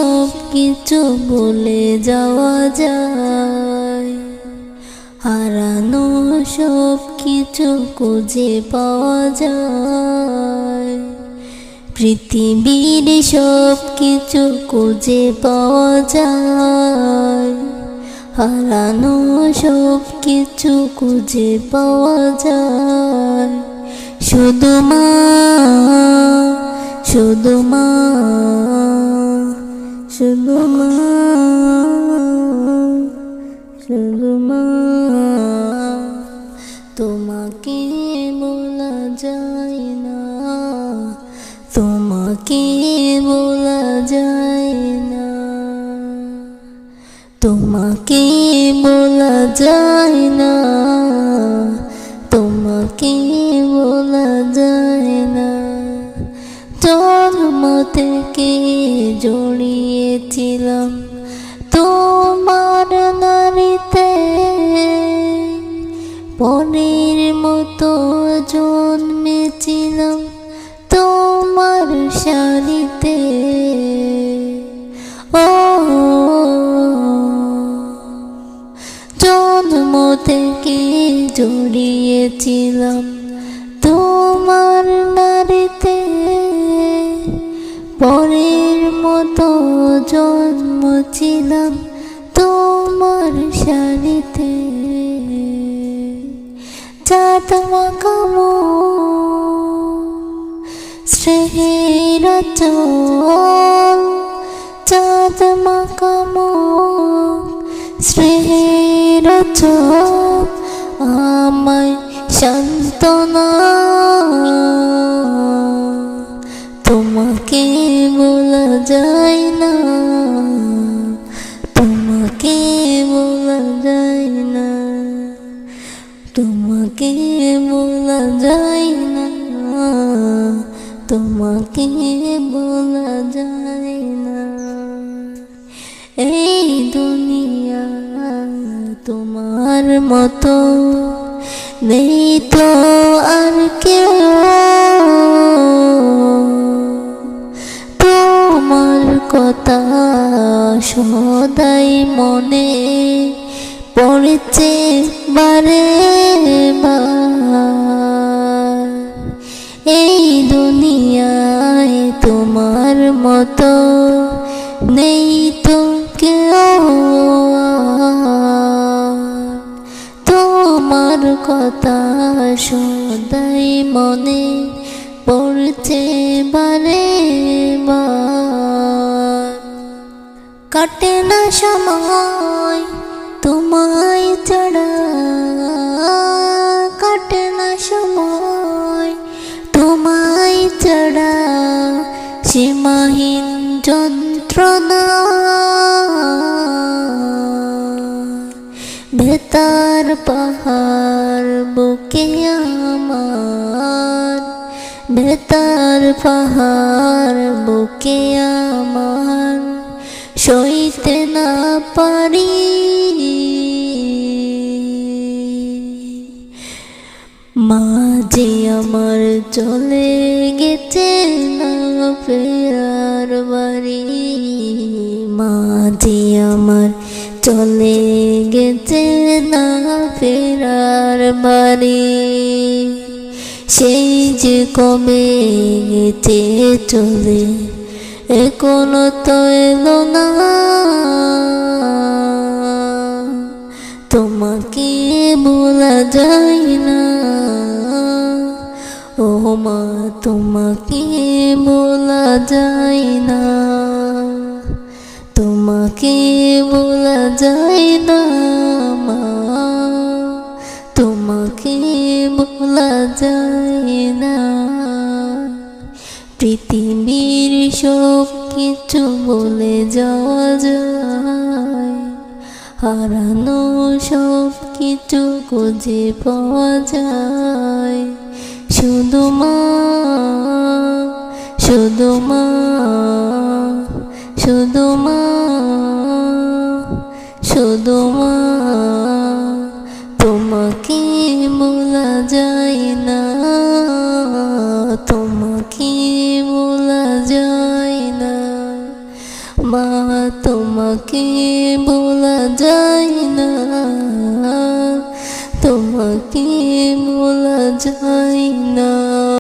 সব কিছু ভুলে যাওয়া যায়, হারানো সব কিছু খুঁজে পাওয়া যায়। পৃথিবীর সব কিছু খুঁজে পাওয়া যায়, হারানো সব কিছু খুঁজে পাওয়া যায়। শুধু মা, শুধু মা, শুধু মা, শুধু মা। তোমাকে বলা যায় না, তোমাকে বলা যায় না, তোমাকে বলা যায় না, তোমাকে বলা যায় না। জন্ম থেকে জড়িয়েছিলাম তোমার নারীতে, পরের মতো জন্মেছিলাম তোমার শাড়িতে। ও জন্ম থেকে জড়িয়েছিলাম তোমার নারীতে, পরের মতো জন্ম ছিলাম তোমার শাড়িতে। চাঁদ মাখামো স্নেহের আঁচল, চাঁদ মাখামো স্নেহের আঁচল, আমায় সান্ত্বনা। তোমাকে বলা যায় না, তোমাকে বলা যায় না, তোমাকে বলা যায় না, তোমাকে বলা যায় না। এই দুনিয়া তোমার মতো নেই তো আর কেউ, তোমার কথা সদাই মনে পড়েছে বারে বার। এই দুনিয়ায় তোমার মতো নেই তো কেউ, তোমার কথা সদাই মনে পড়ছে বারে বার। কাটে না সময় তোমায় ছাড়া, কাটে না সময় তোমায় ছাড়া, সীমাহীন যন্ত্রণা। বেতার পাহাড় বুকে আমার, বেতার পাহাড় বুকে আমার, সইতে না পারি। মা যে আমার চলে গেছে না ফেরার বাড়ি, মা যে আমার চলে গেছে না ফেরার বাড়ি। সেই যে কবে গেছে চলে, এখনো তো এলো না। তোমাকে বলা যায় না, ও মা তোমাকে বলা যায় না, তোমাকে বলা যায় না মা, তোমাকে বলা যায় না। পৃথিবীর সব কিছু বলে যাওয়া যায়, হারানো সব কিছু খুঁজে পাওয়া যায়। শুধু মা, শুধু মা, শুধু মা, শুধু মা। তোমাকে বলা যায় না, তোমাকে বলা যায় না মা। তোমাকে ভোলা যায় না, তোমাকে ভোলা যায়